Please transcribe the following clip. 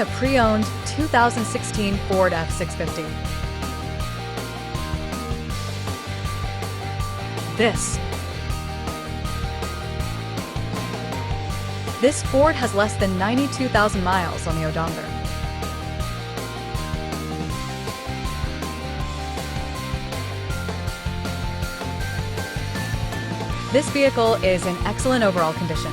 Introducing a pre-owned 2016 Ford F-650. This Ford has less than 92,000 miles on the odometer. This vehicle is in excellent overall condition.